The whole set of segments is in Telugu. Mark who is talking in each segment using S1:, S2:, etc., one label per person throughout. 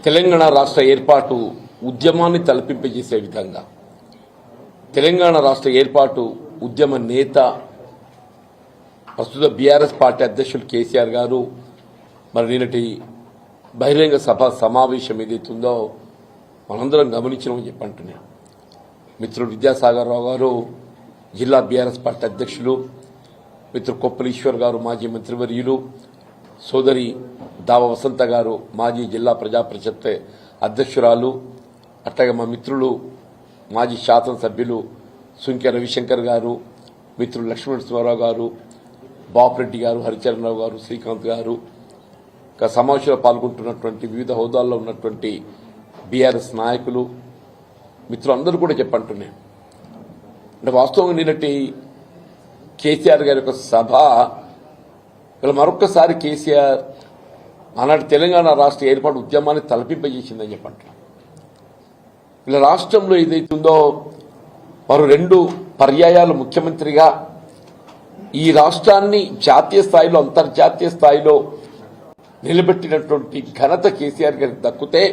S1: తెలంగాణ రాష్ట్ర ఏర్పాటు ఉద్యమాన్ని తలపింపజేసే విధంగా తెలంగాణ రాష్ట్ర ఏర్పాటు ఉద్యమ నేత ప్రస్తుత బీఆర్ఎస్ పార్టీ అధ్యక్షులు కేసీఆర్ గారు మరి నిన్నటి బహిరంగ సభ సమావేశం ఏదైతుందో మనందరం గమనించమని చెప్పంటున్నాను. మిత్రుడు విద్యాసాగర్ రావు గారు జిల్లా బీఆర్ఎస్ పార్టీ అధ్యక్షులు, మిత్రుడు కొప్పల ఈశ్వర్ గారు మాజీ మంత్రివర్యులు, సోదరి దావ వసంత గారు మాజీ జిల్లా ప్రజా పరిషత్ అధ్యక్షురాలు, అట్లాగే మా మిత్రులు మాజీ శాసనసభ్యులు సుంకె రవిశంకర్ గారు, మిత్రులు లక్ష్మణస్వరరావు గారు, బాపురెడ్డి గారు, హరిచరణరావు గారు, శ్రీకాంత్ గారు, సమావేశంలో పాల్గొంటున్నటువంటి వివిధ హోదాల్లో ఉన్నటువంటి బీఆర్ఎస్ నాయకులు మిత్రులందరూ కూడా చెప్పంటున్నాను. అంటే వాస్తవంగా నిన్నటి కేసీఆర్ గారి యొక్క సభ ఇలా మరొక్కసారి కేసీఆర్ ఆనాటి తెలంగాణ రాష్ట్ర ఏర్పాటు ఉద్యమాన్ని తలపింపజేసిందని చెప్పంటున్నాను. ఇలా రాష్ట్రంలో ఏదైతుందో వారు 2 పర్యాయాలు ముఖ్యమంత్రిగా ఈ రాష్ట్రాన్ని జాతీయ స్థాయిలో అంతర్జాతీయ స్థాయిలో నిలబెట్టినటువంటి ఘనత కేసీఆర్ గారికి దక్కితే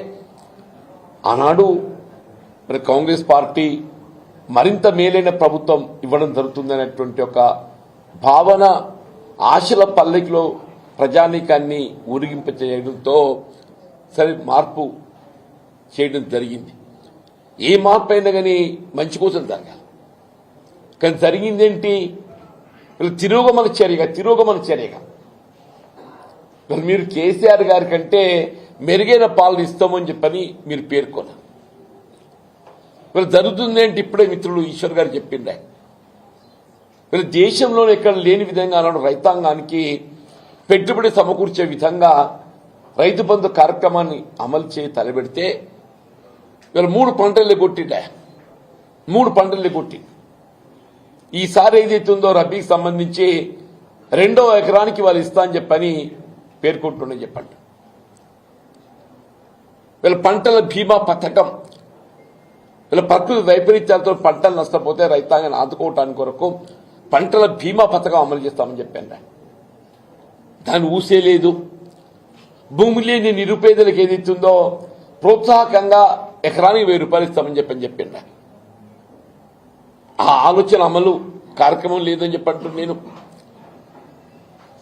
S1: ఆనాడు మరి కాంగ్రెస్ పార్టీ మరింత మేలైన ప్రభుత్వం ఇవ్వడం జరుగుతుందనేటువంటి ఒక భావన ఆశల పల్లకిలో ప్రజానీకాన్ని ఊరిగింప చేయడంతో సరే మార్పు చేయడం జరిగింది. ఏ మార్పు అయినా కానీ మంచి కోసం జరగాలి. కానీ జరిగిందేంటి? తిరోగమన చర్యగా మీరు కేసీఆర్ గారి కంటే మెరుగైన పాలన ఇస్తామని చెప్పని మీరు పేర్కొన్నారు. వీళ్ళు జరుగుతుందేంటి? ఇప్పుడే మిత్రులు ఈశ్వర్ గారు చెప్పిండే వీళ్ళు దేశంలోనే ఎక్కడ లేని విధంగా రైతాంగానికి పెట్టుబడి సమకూర్చే విధంగా రైతు బంధు కార్యక్రమాన్ని అమలు చేసి తలబెడితే వీళ్ళు 3 పంటలు కొట్టిండే 3 పంటలు కొట్టి ఈసారి ఏదైతుందో రబీకి సంబంధించి 2వ ఎకరానికి వాళ్ళు ఇస్తా అని చెప్పని పేర్కొంటున్నా చెప్పండి. వీళ్ళ పంటల బీమా పథకం, వీళ్ళ ప్రకృతి వైపరీత్యాలతో పంటలు నష్టపోతే రైతాంగాన్ని ఆదుకోవటానికి కొరకు పంటల బీమా పథకం అమలు చేస్తామని చెప్పాను. దాన్ని ఊసేలేదు. భూమి లేని నిరుపేదలకు ఏదైతుందో ప్రోత్సాహకంగా ఎకరానికి 1000 రూపాయలు ఇస్తామని చెప్పిండ. ఆ ఆలోచన అమలు కార్యక్రమం లేదని చెప్పంటు నేను.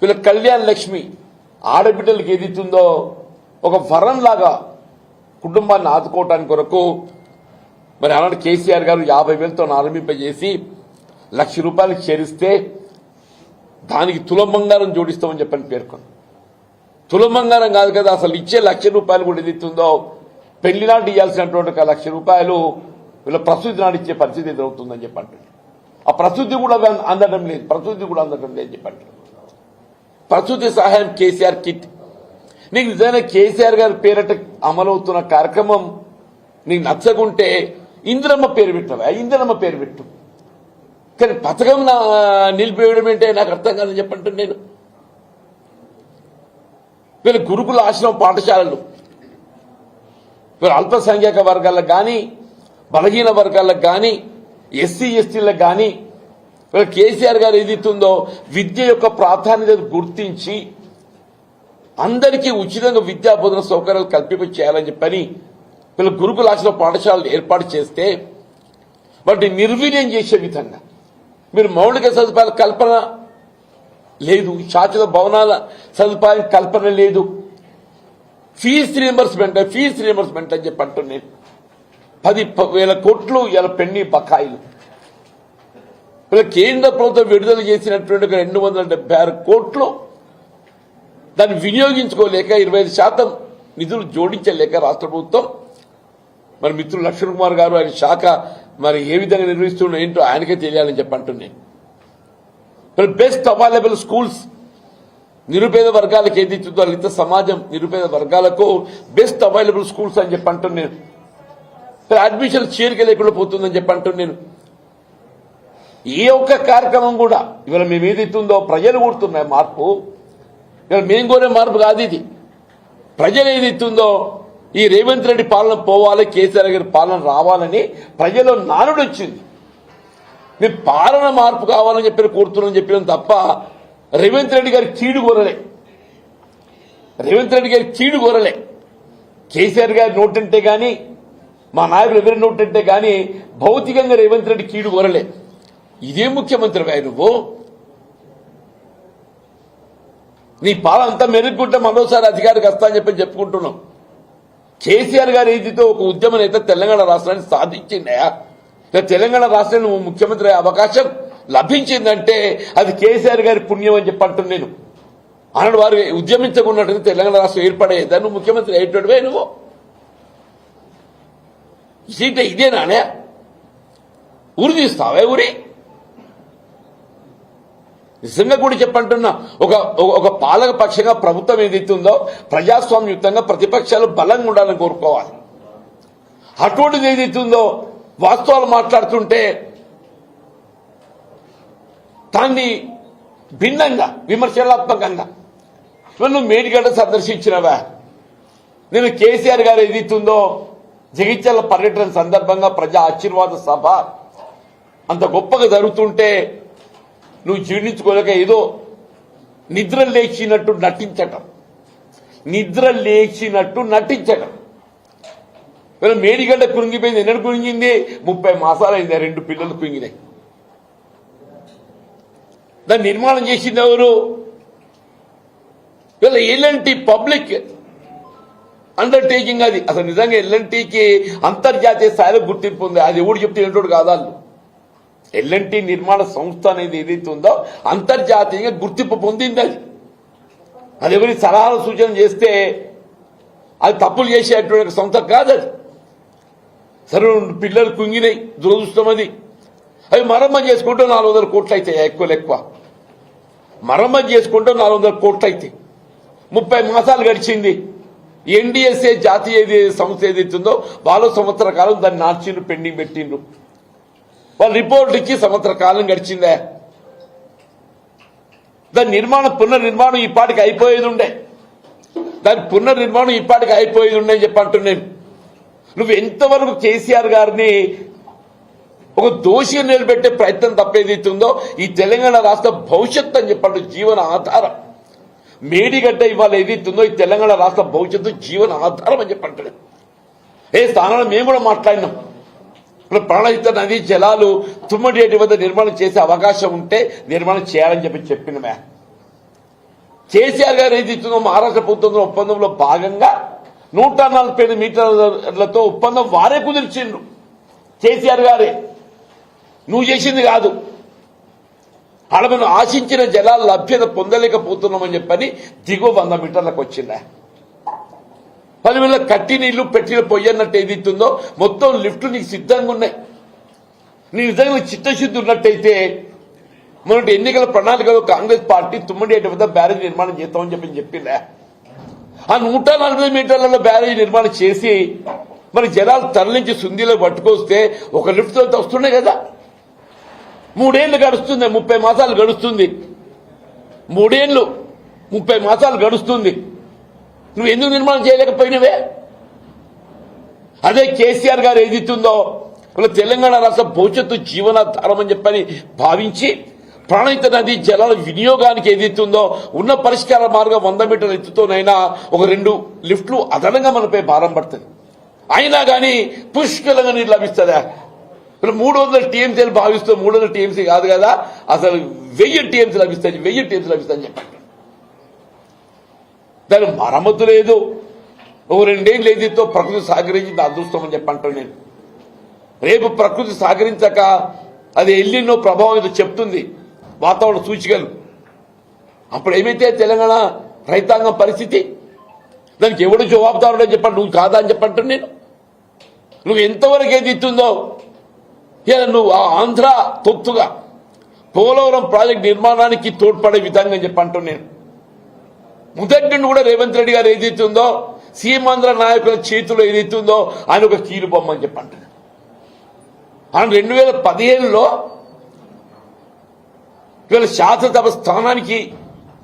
S1: వీళ్ళ కళ్యాణ లక్ష్మి ఆడబిడ్డలకు ఏదైతుందో ఒక వరంలాగా కుటుంబాన్ని ఆదుకోవటానికి కొరకు మరి అలాంటి కేసీఆర్ గారు 50,000తో ఆరంభింపజేసి 1,00,000 రూపాయలకు చేరిస్తే దానికి తులం బంగారం జోడిస్తామని చెప్పని పేర్కొంది. తులం బంగారం కాదు కదా, అసలు ఇచ్చే 1,00,000 రూపాయలు కూడా ఏదైతుందో పెళ్లి నాటి ఇవ్వాల్సినటువంటి 1,00,000 రూపాయలు వీళ్ళ ప్రసూతి నాడు ఇచ్చే పరిస్థితి ఎదురవుతుందని చెప్పండి. ఆ ప్రసూతి కూడా అందడం లేదు చెప్పండి. ప్రసూతి సహాయం కేసీఆర్ కిట్ నీకు నిజంగా కేసీఆర్ గారి పేరట అమలవుతున్న కార్యక్రమం నీకు నచ్చకుంటే ఇందిరమ్మ పేరు పెట్టు. కానీ పథకం నిలిపివేయడం ఏంటే నాకు అర్థం కాదని చెప్పండి. నేను వీళ్ళ గురుకుల ఆశ్రమ పాఠశాలలు వీళ్ళ అల్పసంఖ్యాక వర్గాలకు కానీ బలహీన వర్గాలకు కానీ ఎస్సీ ఎస్టీలకు కానీ వీళ్ళ కేసీఆర్ గారు ఏదైతుందో విద్య యొక్క ప్రాధాన్యత గుర్తించి అందరికీ ఉచితంగా విద్యా బోధన సౌకర్యాలు కల్పింప చేయాలని చెప్పని వీళ్ళ గురుకుల ఆశ్రమ పాఠశాలలు ఏర్పాటు చేస్తే వాటిని నిర్వీర్యం చేసే విధంగా మీరు మౌలిక సదుపాయాల కల్పన లేదు, శాశ్వత భవనాల సదుపాయం కల్పన లేదు, ఫీజు రీయింబర్స్మెంట్ అని చెప్పి అంటున్నాను. 10,000 కోట్లు ఇలా పెండి బకాయిలు. ఇలా కేంద్ర ప్రభుత్వం విడుదల చేసినటువంటి 276 కోట్లు దాన్ని వినియోగించుకోలేక 25% నిధులు జోడించలేక రాష్ట్ర ప్రభుత్వం మరి మిత్రులు లక్ష్మణ్ కుమార్ గారు ఆయన శాఖ మరి ఏ విధంగా నిర్వహిస్తున్నా ఏంటో ఆయనకే తెలియాలని చెప్పంటున్నాను. మరి బెస్ట్ అవైలబుల్ స్కూల్స్ నిరుపేద వర్గాలకు ఏదైతుందో దళిత సమాజం నిరుపేద వర్గాలకు బెస్ట్ అవైలబుల్ స్కూల్స్ అని చెప్పంటున్నాను. అడ్మిషన్ చేరిక లేకుండా పోతుందని చెప్పంటున్నాను. ఏ ఒక్క కార్యక్రమం కూడా ఇవాళ మేము ఏదైతుందో ప్రజలు కోరుతున్నాయి మార్పు. ఇవాళ మేము కోరే మార్పు కాదు ఇది. ప్రజలు ఏదైతుందో ఈ రేవంత్ రెడ్డి పాలన పోవాలి, కేసీఆర్ గారి పాలన రావాలని ప్రజల్లో నానుడు వచ్చింది. మేము పాలన మార్పు కావాలని చెప్పి కోరుతున్నామని చెప్పినాం తప్ప రేవంత్ రెడ్డి గారి చీడు కోరలే. కేసీఆర్ గారి నోటంటే గాని మా నాయకులు ఎవరి నోటంటే గాని భౌతికంగా రేవంత్ రెడ్డి కీడు కోరలే. ఇదే ముఖ్యమంత్రివే నువ్వు. నీ పాలన అంతా మెరుగుకుంటే మరోసారి అధికారికి వస్తా అని చెప్పి చెప్పుకుంటున్నాం. కేసీఆర్ గారు ఏదితో ఒక ఉద్యమం అయితే తెలంగాణ రాష్ట్రాన్ని సాధించిందా? తెలంగాణ రాష్ట్రాన్ని నువ్వు ముఖ్యమంత్రి అయ్యే అవకాశం లభించిందంటే అది కేసీఆర్ గారి పుణ్యం అని చెప్పంటున్నాను నేను. అన్నాడు వారు ఉద్యమించకున్నట్టు తెలంగాణ రాష్ట్రం ఏర్పడేదా? నువ్వు ముఖ్యమంత్రి అయ్యేటోడివే నువ్వు. ఇదేనానే ఊరి తీస్తావే ఊరి? నిజంగా కూడా చెప్పంటున్నా, ఒక పాలక పక్షంగా ప్రభుత్వం ఏదైతుందో ప్రజాస్వామ్యయుతంగా ప్రతిపక్షాలు బలంగా ఉండాలని కోరుకోవాలి. అటువంటిది ఏదైతుందో వాస్తవాలు మాట్లాడుతుంటే దాన్ని భిన్నంగా విమర్శనాత్మకంగా నువ్వు మేడిగడ్డ సందర్శించినవా? నేను కేసీఆర్ గారు ఏదైతుందో జగిత్యాల పర్యటన సందర్భంగా ప్రజా ఆశీర్వాద సభ అంత గొప్పగా జరుగుతుంటే నువ్వు జీర్ణించుకోలేక ఏదో నిద్ర లేచినట్టు నటించటం. మేడిగడ్డ కురింగిపోయింది. ఎన్నడు కురింగింది? 30 మాసాలు అయింది. 2 పిల్లలు కురింగినాయి. దాన్ని నిర్మాణం చేసింది ఎవరు? వీళ్ళ ఎల్ఎన్టీ పబ్లిక్ అండర్టేకింగ్. అది అసలు నిజంగా ఎల్ఎన్టీకి అంతర్జాతీయ స్థాయిలో గుర్తింపు ఉంది. అది ఎవడు చెప్తే ఏంటోడు కాదాళ్ళు. ఎల్ఎన్టీ నిర్మాణ సంస్థ అనేది ఏదైతే ఉందో అంతర్జాతీయంగా గుర్తింపు పొందింది. అది ఎవరి సలహాలు సూచన చేస్తే అది తప్పులు చేసేటువంటి సంస్థ కాదు. అది సరే పిల్లలు కుంగినాయి, దురదృష్టం. అది అవి మరమ్మతు చేసుకుంటూ 400 కోట్లు అవుతాయి. ఎక్కువ మరమ్మతు చేసుకుంటూ 400 కోట్లు అవుతాయి. 30 మాసాలు గడిచింది. ఎన్డీఎస్ఏ జాతీయ సంస్థ ఏదైతుందో వాళ్ళు సంవత్సర కాలం దాన్ని నార్చిండ్రు, పెండింగ్ పెట్టిండ్రు. వాళ్ళు రిపోర్ట్ ఇచ్చి సంవత్సర కాలం గడిచిందే. దాని పునర్నిర్మాణం ఈ పాటికి అయిపోయేది ఉండే. అని చెప్పి అంటున్నాను. నువ్వు ఎంతవరకు కేసీఆర్ గారిని ఒక దోషిగా నిలబెట్టే ప్రయత్నం తప్పేదైతుందో ఈ తెలంగాణ రాష్ట్ర భవిష్యత్తు అని చెప్పండి, జీవన ఆధారం. మేడిగడ్డ ఇవాళ ఏదైతుందో ఈ తెలంగాణ రాష్ట్ర భవిష్యత్తు జీవన ఆధారం అని చెప్పి అంటున్నాను. స్థానంలో మేము కూడా మాట్లాడినాం. ప్రాణహిత నదీ జలాలు తుమ్మడేటి వద్ద నిర్మాణం చేసే అవకాశం ఉంటే నిర్మాణం చేయాలని చెప్పినమే. కేసీఆర్ గారు ఏదైతుందో మహారాష్ట్ర ప్రభుత్వంలో ఒప్పందంలో భాగంగా 145 మీటర్లతో ఒప్పందం వారే కుదిర్చిండ్రు. కేసీఆర్ గారే, నువ్వు చేసింది కాదు. అలా మనం ఆశించిన జలాల లభ్యత పొందలేకపోతున్నామని చెప్పని దిగువ 100 మీటర్లకు వచ్చిందా. 10,000 కట్టి నీళ్లు పెట్టిన పొయ్యి అన్నట్టు ఏదైతుందో మొత్తం లిఫ్ట్లు నీకు సిద్ధంగా ఉన్నాయి. నీ నిజంగా చిత్తశుద్ధి ఉన్నట్టయితే మొన్నటి ఎన్నికల ప్రణాళికలో కాంగ్రెస్ పార్టీ తుమ్మడేటి వద్ద బ్యారేజ్ నిర్మాణం చేస్తామని చెప్పిందా. ఆ 140 మీటర్లలో బ్యారేజ్ నిర్మాణం చేసి మరి జలాలు తరలించి సుందీలో పట్టుకొస్తే ఒక లిఫ్ట్ తో వస్తున్నాయి కదా. 3 ఏళ్లు గడుస్తుంది, 30 మాసాలు గడుస్తుంది. 3 ఏళ్లు 30 మాసాలు గడుస్తుంది. నువ్వు ఎందుకు నిర్మాణం చేయలేకపోయినవే? అదే కేసీఆర్ గారు ఏదైతుందో తెలంగాణ రాష్ట్ర భవిష్యత్తు జీవనాధారం అని చెప్పని భావించి ప్రాణహిత నదీ జలాల వినియోగానికి ఏదైతుందో ఉన్న పరిష్కార మార్గం 100 మీటర్ల ఎత్తుతోనైనా ఒక 2 లిఫ్ట్లు అదనంగా మనపై భారం పడుతుంది. అయినా కానీ పుష్కలంగా నీరు లభిస్తుందా? 300 టీఎంసీలు భావిస్తూ 300 టీఎంసీ కాదు కదా, అసలు 1000 టీఎంసీ లభిస్తాయి. 1000 టీఎంసీ లభిస్తాయని చెప్పండి. దాని మరమ్మతు లేదు. ఒక 2 ఏళ్ళు ఏదైతో ప్రకృతి సహకరించింది అదృష్టం అని చెప్పంటాను నేను. రేపు ప్రకృతి సహకరించక అది ఎల్లినో ప్రభావం ఏదో చెప్తుంది వాతావరణ సూచికలు. అప్పుడు ఏమైతే తెలంగాణ రైతాంగం పరిస్థితి? దానికి ఎవడు జవాబుదారుడని చెప్పండి, నువ్వు కాదా అని చెప్పంటాను నేను. నువ్వు ఎంతవరకు ఏది ఇస్తుందో ఇలా నువ్వు ఆంధ్ర తొత్తుగా పోలవరం ప్రాజెక్టు నిర్మాణానికి తోడ్పడే విధంగా అని చెప్పంటాను నేను. మొదటి నుండి కూడా రేవంత్ రెడ్డి గారు ఏదైతుందో సీమాంధ్ర నాయకుల చేతిలో ఏదైతుందో ఆయన ఒక కీలు బొమ్మ అని చెప్పంటాడు. ఆయన 2015లో ఇవాళ శాసనసభ స్థానానికి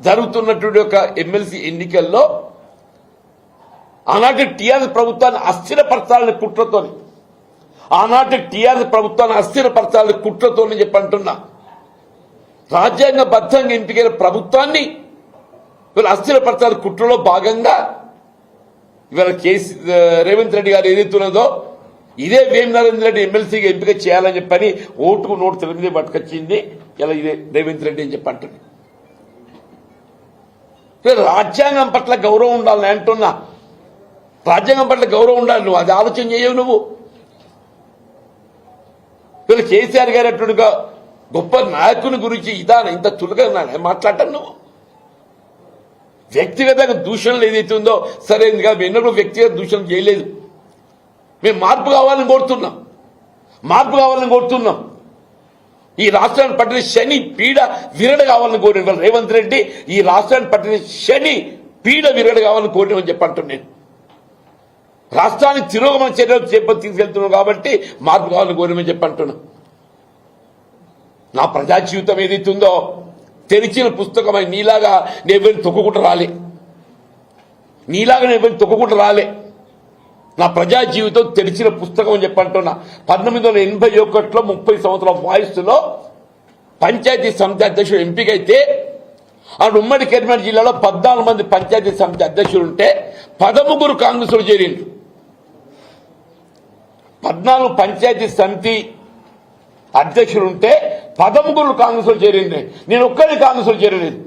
S1: జరుగుతున్నటువంటి ఒక ఎమ్మెల్సీ ఎన్నికల్లో ఆనాటి టీఆర్ఎస్ ప్రభుత్వాన్ని అస్థిరపరచాలని కుట్రతోని చెప్పంటున్నా. రాజ్యాంగబద్ధంగా ఎంపికైన ప్రభుత్వాన్ని వీళ్ళు అస్థిరపరచాలని కుట్రలో భాగంగా ఇవాళ రేవంత్ రెడ్డి గారు ఏదైతున్నదో ఇదే వేం నరేంద్ర రెడ్డి ఎమ్మెల్సీగా ఎంపిక చేయాలని చెప్పని ఓటుకు నోటు తెలియదే పట్టుకొచ్చింది ఇలా ఇదే రేవంత్ రెడ్డి అని చెప్పి అంటుంది. రాజ్యాంగం పట్ల గౌరవం ఉండాలని అంటున్నా. రాజ్యాంగం పట్ల గౌరవం ఉండాలి. నువ్వు అది ఆలోచన చేయవు. నువ్వు వీళ్ళు కేసీఆర్ గారు అట్టుగా గొప్ప నాయకుని గురించి ఇంత చులకగా మాట్లాడటం నువ్వు. వ్యక్తిగతంగా దూషణలు ఏదైతే ఉందో సరే కాదు, ఎన్నడూ వ్యక్తిగత దూషణ చేయలేదు. మేము మార్పు కావాలని కోరుతున్నాం. ఈ రాష్ట్రాన్ని పట్టిన శని పీడ విరడ కావాలని కోరిన రేవంత్ రెడ్డి ఈ రాష్ట్రాన్ని పట్టిన శని పీడ విరడ కావాలని కోరినని చెప్పంటున్నాను. నేను రాష్ట్రాన్ని తిరోగమన చర్యలు తీసుకెళ్తున్నాం కాబట్టి మార్పు కావాలని కోరినని చెప్పంటున్నా. నా ప్రజా జీవితం ఏదైతుందో తెరిచిన పుస్తకమై నీలాగా నేను తొక్కుకుంటూ రాలే. నా ప్రజా జీవితం తెరిచిన పుస్తకం అని చెప్పంటున్నా. 1981లో 30 సంవత్సరాల వయస్సులో పంచాయతీ సమితి అధ్యక్షుడు ఎంపికైతే అటు ఉమ్మడి కరీంనగర్ జిల్లాలో 14 మంది పంచాయతీ సమితి అధ్యక్షులు ఉంటే 13 కాంగ్రెస్లో చేరిండ్రు. 14 పంచాయతీ సమితి అధ్యక్షులు ఉంటే 13 కాంగ్రెస్లో చేరింది. నేను ఒక్కరిని కాంగ్రెస్లో చేరలేదు.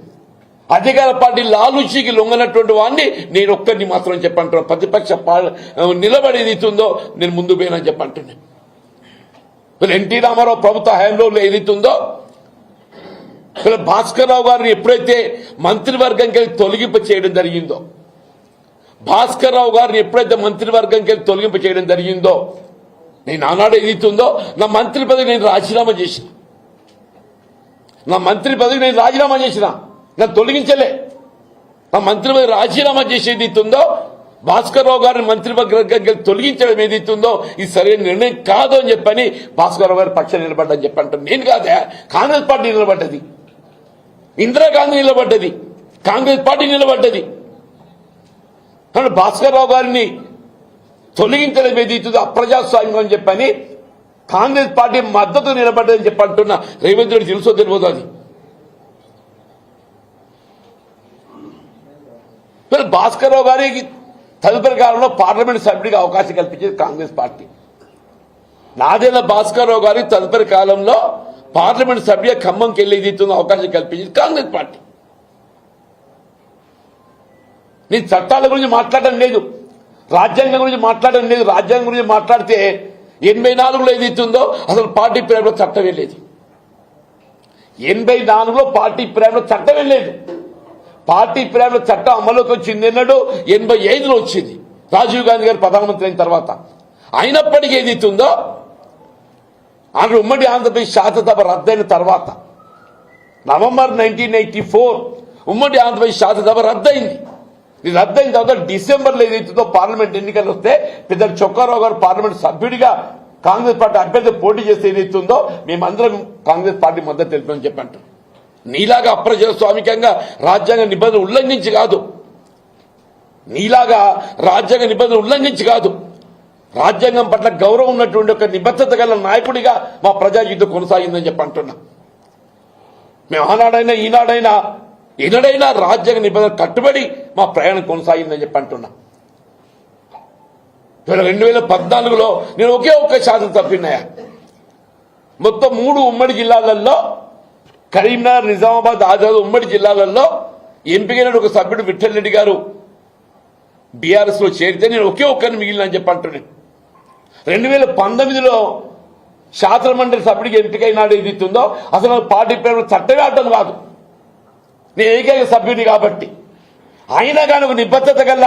S1: అధికార పార్టీ లాలూచీకి లొంగనటువంటి వాడిని నేను ఒక్కరిని మాత్రం చెప్పంటున్నాను. ప్రతిపక్ష నిలబడేది ఇస్తుందో నేను ముందు పోయినని చెప్పంటున్నాను. ఎన్టీ రామారావు ప్రభుత్వ హయాంలో ఏదైతుందో భాస్కర్ రావు గారిని ఎప్పుడైతే మంత్రివర్గంకి వెళ్ళి తొలగింప చేయడం జరిగిందో నేను ఆనాడు ఏదైతుందో నా మంత్రి పదవి నేను రాజీనామా చేసిన. నన్ను తొలగించలే. నా మంత్రి పదవి రాజీనామా చేసేది ఇస్తుందో భాస్కర్ రావు గారిని మంత్రివర్గం తొలగించడం ఏదైతుందో ఇది సరైన నిర్ణయం కాదు అని చెప్పని భాస్కర్ రావు గారి పక్షం నిలబడ్డని చెప్పంటాను. నేను కాదా, కాంగ్రెస్ పార్టీ నిలబడ్డది, ఇందిరాగాంధీ నిలబడ్డది, కాంగ్రెస్ పార్టీ నిలబడ్డది. భాస్కర్ రావు గారిని తొలగించడం ఏదైతుందో అప్రజాస్వామ్యం అని చెప్పని కాంగ్రెస్ పార్టీ మద్దతు నిలబడ్డదని చెప్పంటున్నా. రేవంత్ రెడ్డి తెలుసో తెలియదు. అది భాస్కర్ రావు గారికి తదుపరి కాలంలో పార్లమెంట్ సభ్యుడిగా అవకాశం కల్పించేది కాంగ్రెస్ పార్టీ. నాదేళ్ల భాస్కర్ రావు గారికి తదుపరి కాలంలో పార్లమెంట్ సభ్య ఖమ్మంకి వెళ్ళేది అవకాశం కల్పించేది కాంగ్రెస్ పార్టీ. నేను చట్టాల గురించి మాట్లాడడం లేదు, రాజ్యాంగం గురించి మాట్లాడడం లేదు. రాజ్యాంగం గురించి మాట్లాడితే 84లో ఏదైతుందో అసలు పార్టీ ప్రేమలో చట్టమే లేదు. 84లో పార్టీ ప్రేమలో చట్టమే లేదు. పార్టీ ప్రేమలో చట్టం అమలులోకి వచ్చింది ఎన్నడూ 85లో వచ్చింది, రాజీవ్ గాంధీ గారు ప్రధానమంత్రి అయిన తర్వాత. అయినప్పటికీ ఏదైతుందో అక్కడ ఉమ్మడి ఆంధ్రప్రదేశ్ శాసనసభ రద్దయిన తర్వాత నవంబర్ 1984 ఉమ్మడి ఆంధ్రప్రదేశ్ శాసనసభ రద్దయింది. రద్దయిన తర్వాత డిసెంబర్లో ఏదైతుందో పార్లమెంట్ ఎన్నికలు వస్తే పెద్ద చొక్కారావు గారు పార్లమెంట్ సభ్యుడిగా కాంగ్రెస్ పార్టీ అభ్యర్థి పోటీ చేస్తే ఏదైతుందో మేమందరం కాంగ్రెస్ పార్టీ మద్దతు తెలిపామని చెప్పంటారు. నీలాగా అప్రజాస్వామికంగా రాజ్యాంగ నిబంధనలు ఉల్లంఘించి కాదు, రాజ్యాంగం పట్ల గౌరవం ఉన్నటువంటి ఒక నిబద్ధత గల నాయకుడిగా మా ప్రజా జీవితం కొనసాగిందని చెప్పంటున్నా. మేము ఆనాడైనా ఈనాడైనా ఎన్నడైనా రాజ్యాంగ నిబంధనలు కట్టుబడి మా ప్రయాణం కొనసాగిందని చెప్పంటున్నా. 2014లో నేను ఒకే ఒక్క శాసనసభ్యున్నాయా. మొత్తం 3 ఉమ్మడి జిల్లాలలో కరీంనగర్, నిజామాబాద్, ఆదిలాబాద్ ఉమ్మడి జిల్లాలలో ఎంపికైన ఒక సభ్యుడు విఠల్ రెడ్డి గారు బీఆర్ఎస్ లో చేరితే నేను ఒకే ఒక్కరిని మిగిలినని చెప్పంటున్నాను. 2019లో శాసనమండలి సభ్యుడికి ఎంపికైనాడు ఏదిస్తుందో అసలు పార్టీ పేరు చట్టమే అడ్డం కాదు, నేను ఏకైక సభ్యుడి కాబట్టి. అయినా కానీ ఒక నిబద్ధత గల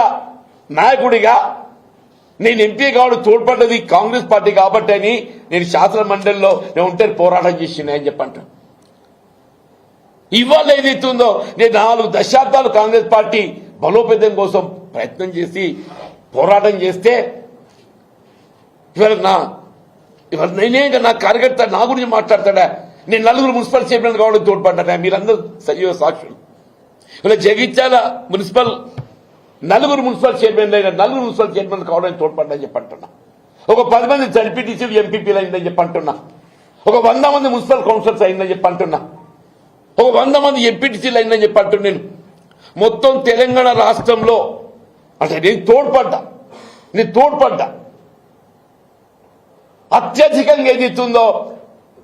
S1: నాయకుడిగా నేను ఎంపీ కావడం తోడ్పడ్డది కాంగ్రెస్ పార్టీ కాబట్టి అని నేను శాసన మండలిలో నేను ఉంటే పోరాటం చేసిన అని చెప్పంటాను. ఇవాళ ఏదైతుందో నేను 4 దశాబ్దాలు కాంగ్రెస్ పార్టీ బలోపేతం కోసం ప్రయత్నం చేసి పోరాటం చేస్తే ఇవాళ నేనే నా కార్యకర్త నా గురించి మాట్లాడతాడా. నేను 4 మున్సిపల్ చైర్మన్ కావడం తోడ్పడ్డా. మీరందరూ సజీవ సాక్షులు. ఇలా జగిత్యాల మున్సిపల్ 4 మున్సిపల్ చైర్మన్లు అయినా 4 మున్సిపల్ చైర్మన్ కావడానికి తోడ్పడ్డని చెప్పంటున్నా. ఒక 10 మంది జడ్పీటీసీలు ఎంపీపీలు అయిందని చెప్పంటున్నా. ఒక 100 మంది మున్సిపల్ కౌన్సిలర్స్ అయిందని చెప్పంటున్నా. ఒక 100 మంది ఎంపీటీసీలు అయిందని చెప్పంటున్నా. నేను మొత్తం తెలంగాణ రాష్ట్రంలో అంటే నేను తోడ్పడ్డా అత్యధికంగా ఏదైతుందో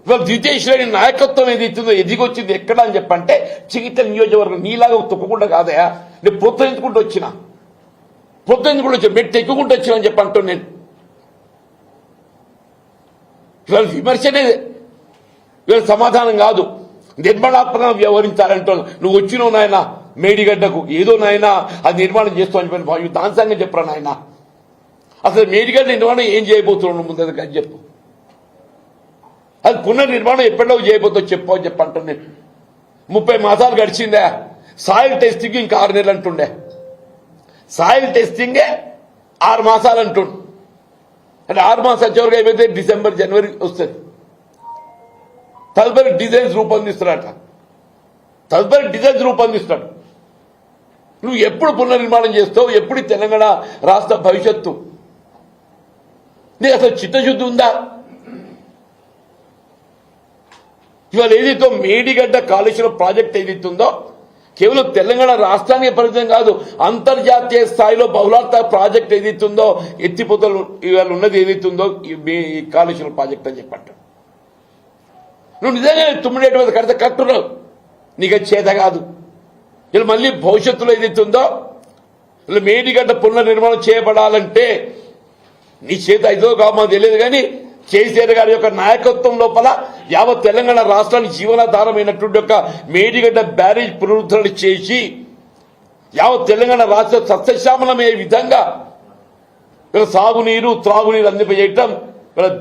S1: ఇవాళ ద్వితీయ శ్రేణి నాయకత్వం ఏదైతుందో ఎదిగొచ్చింది ఎక్కడ అని చెప్పంటే చిగితల నియోజకవర్గం నీలాగా తొక్కకుండా కాదయా, నేను ప్రోత్సహించుకుంటూ వచ్చిన మెట్టు ఎక్కుకుంటూ వచ్చినా అని చెప్పి అంటాను నేను. ఇవాళ విమర్శనే ఇవాళ సమాధానం కాదు, నిర్మాణాత్మకంగా వ్యవహరించాలంటాను. నువ్వు వచ్చినావు నాయన మేడిగడ్డకు, ఏదో నాయన అది నిర్మాణం చేస్తావు అని చెప్పి దాని సంగతి చెప్పరా నాయన. అసలు మేడిగడ్డ నిర్మాణం ఏం చేయబోతున్నావు ముందు అని చెప్పు. అది పునర్నిర్మాణం ఎప్పుడో చేయబోతావు చెప్పు అని చెప్పి అంటాను నేను. 30 మాసాలు గడిచిందే, సాయిల్ టెస్టింగ్ ఇంకా 6 నెలలు అంటుండే. సాయిల్ టెస్టింగే 6 మాసాలు అంటుండు. అంటే 6 మాసాలు చివరికి అయిపోతే డిసెంబర్ జనవరి వస్తుంది. తదుపరి డిజైన్స్ రూపొందిస్తాడు. నువ్వు ఎప్పుడు పునర్నిర్మాణం చేస్తావు? ఎప్పుడు తెలంగాణ రాష్ట్ర భవిష్యత్తు? నీకు అసలు చిత్తశుద్ధి ఉందా? ఇవాళ ఏదైతే మేడిగడ్డ కాళేశ్వరం ప్రాజెక్ట్ ఏదైతుందో కేవలం తెలంగాణ రాష్ట్రానికి పరిమితం కాదు, అంతర్జాతీయ స్థాయిలో బహుళార్థ ప్రాజెక్ట్ ఏదైతుందో ఎత్తిపోతలు ఇవాళ ఉన్నది ఏదైతుందో ఈ కాళేశ్వరం ప్రాజెక్ట్ అని చెప్పంట. నువ్వు నిజంగా 9 మీద కడితే కట్టున్నావు, నీకు చేత కాదు. ఇలా మళ్ళీ భవిష్యత్తులో ఏదైతుందో ఇలా మేడిగడ్డ పునర్నిర్మాణం చేయబడాలంటే నీ చేత ఐదో కావు మాకు తెలియదు, కానీ కేసీఆర్ గారి యొక్క నాయకత్వం లోపల యావత్ తెలంగాణ రాష్ట్రానికి జీవనాధారమైనటువంటి యొక్క మేడిగడ్డ బ్యారేజ్ పునరుద్ధరణ చేసి యావత్ తెలంగాణ రాష్ట్ర సస్యశ్యామలమయ్యే విధంగా సాగునీరు త్రాగునీరు అందింపజేయటం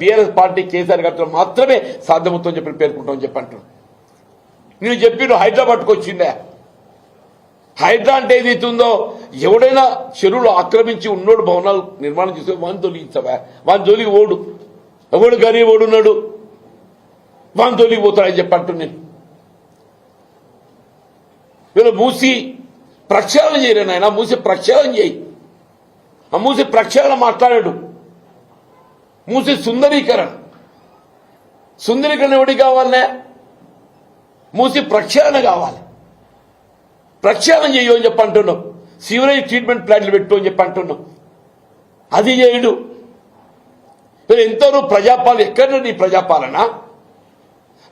S1: బీఆర్ఎస్ పార్టీ కేసీఆర్ గారితో మాత్రమే సాధ్యమవుతుందని చెప్పి పేర్కొంటామని చెప్పి అంటున్నాను. నేను చెప్పిన హైదరాబాద్కు వచ్చిందే. హైడ్రా అంటే ఏదైతుందో ఎవడైనా చెరువులు ఆక్రమించి ఉన్నోడు భవనాలు నిర్మాణం చేసే వాని తొలగించవా? వాని జోలికి ఓడు, ఎవడు గరీబ్ ఓడున్నాడు వాని జోలికి పోతాడని చెప్పి అంటున్నాను. వీళ్ళు మూసి ప్రక్షాళన చేయరు నాయన, మూసి ప్రక్షాళన చేయి. ఆ మూసి ప్రక్షాళన మాట్లాడాడు. మూసి సుందరీకరణ ఎవడికి కావాలనే? మూసి ప్రక్షాళన కావాలి. ప్రక్షాళన చేయు అని చెప్పి అంటున్నాం. సీవరేజ్ ట్రీట్మెంట్ ప్లాంట్లు పెట్టు అని చెప్పి అంటున్నాం. అది చేయడు. ఎంతవరకు ప్రజాపాలన? ఎక్కడ నీ ప్రజాపాలన?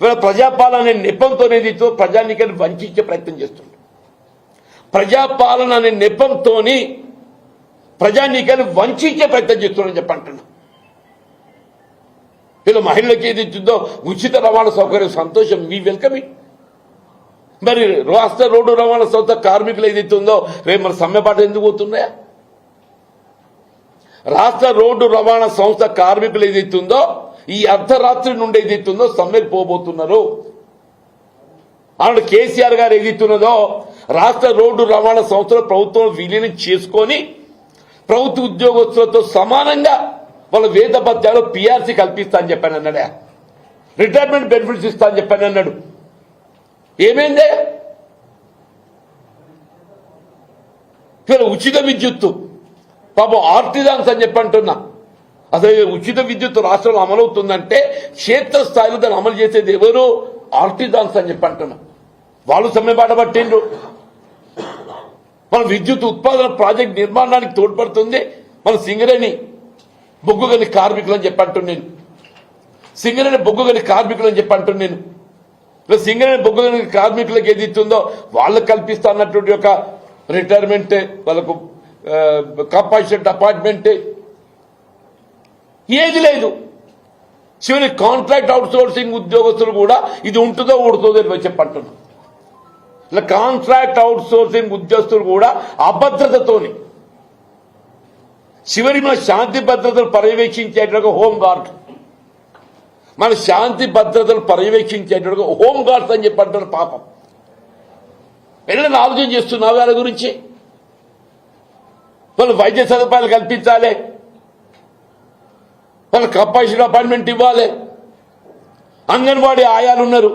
S1: వీళ్ళ ప్రజాపాలన అనే నెపంతో ప్రజానీకాన్ని వంచే ప్రయత్నం చేస్తుంది. ప్రజాపాలన అనే నెపంతో ప్రజానీకాన్ని వంచే ప్రయత్నం చేస్తున్నాడని చెప్పి అంటున్నాం. వీళ్ళు మహిళలకు ఏది ఇచ్చిందో ఉచిత రవాణా సౌకర్యం సంతోషం, మీ వెల్కమ్ ఇట్. మరి రాష్ట్ర రోడ్డు రవాణా సంస్థ కార్మికులు ఏదైతే ఉందో రేపు మరి సమ్మెపాట ఎందుకు పోతున్నాయా? రాష్ట్ర రోడ్డు రవాణా సంస్థ కార్మికులు ఏదైతే ఉందో ఈ అర్ధరాత్రి నుండి ఏదైతే ఉందో సమ్మెకు పోబోతున్నారు. అన్నాడు కేసీఆర్ గారు ఏదైతున్నదో రాష్ట్ర రోడ్డు రవాణా సంస్థలో ప్రభుత్వం విలీనం చేసుకొని ప్రభుత్వ ఉద్యోగస్తులతో సమానంగా వాళ్ళ వేత భత్యాలు పీఆర్సీ కల్పిస్తా అని చెప్పాను అన్నాడే. రిటైర్మెంట్ బెనిఫిట్స్ ఇస్తా అని చెప్పాను అన్నాడు. ఏమైందే? ఉచిత విద్యుత్తు పాపం ఆర్టిజాన్స్ అని చెప్పి అంటున్నా. అసలు ఉచిత విద్యుత్తు రాష్ట్రంలో అమలవుతుందంటే క్షేత్రస్థాయిలో దాన్ని అమలు చేసేది ఎవరు? ఆర్టిజాన్స్ అని చెప్పి అంటున్నా. వాళ్ళు సమ్మెబాట పట్టిండ్రు. మన విద్యుత్ ఉత్పాదన ప్రాజెక్ట్ నిర్మాణానికి తోడ్పడుతుంది మన సింగరేణి బొగ్గుగని కార్మికులు అని చెప్పి అంటున్నాను. సింగరేణి బొగ్గుగని కార్మికులు అని చెప్పి అంటున్నాను. సింగరేణి బొగ్గుగని కార్మికులకు ఏది ఇస్తుందో వాళ్ళకు కల్పిస్తా అన్నటువంటి ఒక రిటైర్మెంట్, వాళ్ళకు కంపల్సరీ అపాయింట్మెంట్ ఏది లేదు. చివరి కాంట్రాక్ట్ అవుట్ సోర్సింగ్ ఉద్యోగస్తులు కూడా ఇది ఉంటుందో ఊడుతుందో అని చెప్పంటున్నాం. ఇలా కాంట్రాక్ట్ అవుట్ సోర్సింగ్ ఉద్యోగస్తులు కూడా అభద్రతతోని చివరి మన శాంతి భద్రతలు పర్యవేక్షించేటట్టుగా హోంగార్డ్, మన శాంతి భద్రతలు పర్యవేక్షించేటట్టుగా హోంగార్డ్స్ అని చెప్పంటారు. పాపం పిల్లలను ఆలోచన చేస్తున్నావు వాళ్ళ గురించి. వాళ్ళు వైద్య సదుపాయాలు కల్పించాలి, వాళ్ళు కంపల్సరీ అపాయింట్మెంట్ ఇవ్వాలి. అంగన్వాడీ ఆయాలు ఉన్నారు.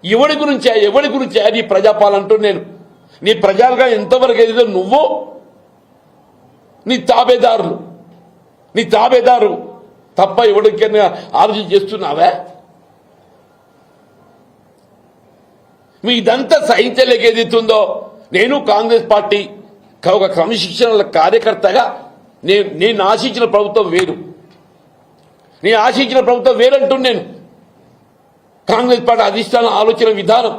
S1: ఎవరి గురించి నీ ప్రజాపాలన అంటూ నేను నీ ప్రజలుగా ఎంతవరకు ఏదో నువ్వు నీ తాబేదారు తప్ప ఎవరికైనా ఆలోచన చేస్తున్నావా? మీ ఇదంతా సహించలేక ఏదైతుందో నేను కాంగ్రెస్ పార్టీ ఒక క్రమశిక్షణ కార్యకర్తగా నేను ఆశించిన ప్రభుత్వం వేరు, నేను ఆశించిన ప్రభుత్వం వేరంటున్నాను. కాంగ్రెస్ పార్టీ అధిష్టాన ఆలోచన విధానం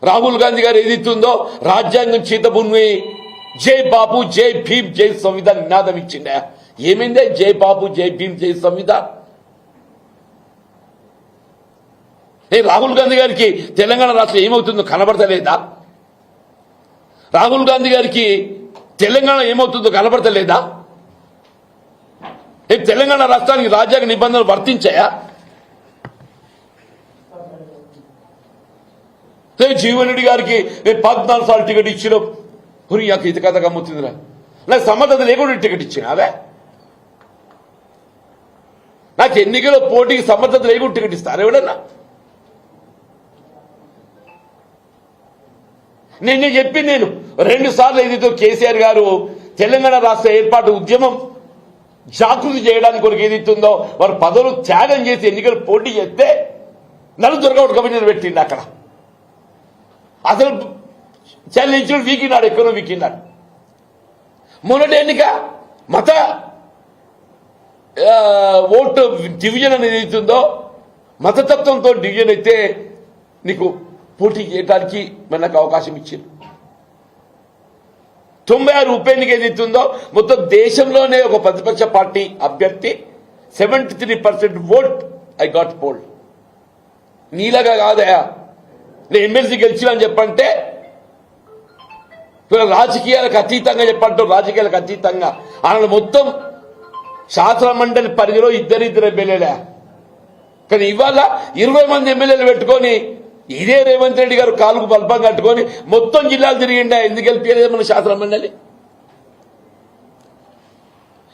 S1: రాహుల్ గాంధీ గారు ఏదైతుందో రాజ్యాంగం చేతబూని జై బాబు జై భీమ్ జై సంవిధాన్ నినాదం ఇచ్చిండే. ఏమైందే జై బాబు జై భీమ్ జై సంవిధాన్? రాహుల్ గాంధీ గారికి తెలంగాణ రాష్ట్రం ఏమవుతుందో కనబడతలేదా? రాహుల్ గాంధీ గారికి తెలంగాణ ఏమవుతుందో కనబడతలేదా? తెలంగాణ రాష్ట్రానికి రాజ్యాంగ నిబంధనలు వర్తించాయా? జీవన్ రెడ్డి గారికి 14 సార్లు టికెట్ ఇచ్చిన నాకు ఇది కథ గమ్ముతుందిరా, నాకు సమర్థత లేకుండా టికెట్ ఇచ్చిన అవే, నాకు ఎన్నికల పోటీకి సమర్థత లేకుండా టికెట్ ఇస్తారు ఎవడన్నా? నేను చెప్పింది, నేను 2 సార్లు ఏదైతే కేసీఆర్ గారు తెలంగాణ రాష్ట్ర ఏర్పాటు ఉద్యమం జాగృతి చేయడానికి కొరకు ఏదైతుందో వారు పదవులు త్యాగం చేసి ఎన్నికలు పోటీ చేస్తే నలుగురు కమిటీలు పెట్టిండు. అక్కడ అసలు చెల్లించిన వీకినాడు, ఎక్కడో వీకినాడు. మొన్నటి ఎన్నిక మత ఓటు డివిజన్ అనేది ఏదైతుందో మతతత్వంతో డివిజన్ అయితే నీకు పోటీ చేయడానికి మనకు అవకాశం ఇచ్చారు. 96 ఉప ఎన్నిక ఏదైతుందో మొత్తం దేశంలోనే ఒక ప్రతిపక్ష పార్టీ అభ్యర్థి 73% ఓట్ ఐ గాట్ పోల్డ్. నీలాగా కాదయా నేను ఎమ్మెల్సీ గెలిచిన అని చెప్పంటే రాజకీయాలకు అతీతంగా చెప్పంటూ రాజకీయాలకు అతీతంగా ఆయన మొత్తం శాసన మండలి పరిధిలో ఇద్దరిద్దరు ఎమ్మెల్యేలే. కానీ ఇవాళ 20 మంది ఎమ్మెల్యేలు పెట్టుకొని ఇదే రేవంత్ రెడ్డి గారు కాలుకు బల్పం కట్టుకొని మొత్తం జిల్లాలు తిరిగిండా. ఎందుకు గెలిపేది మన శాసన మండలి?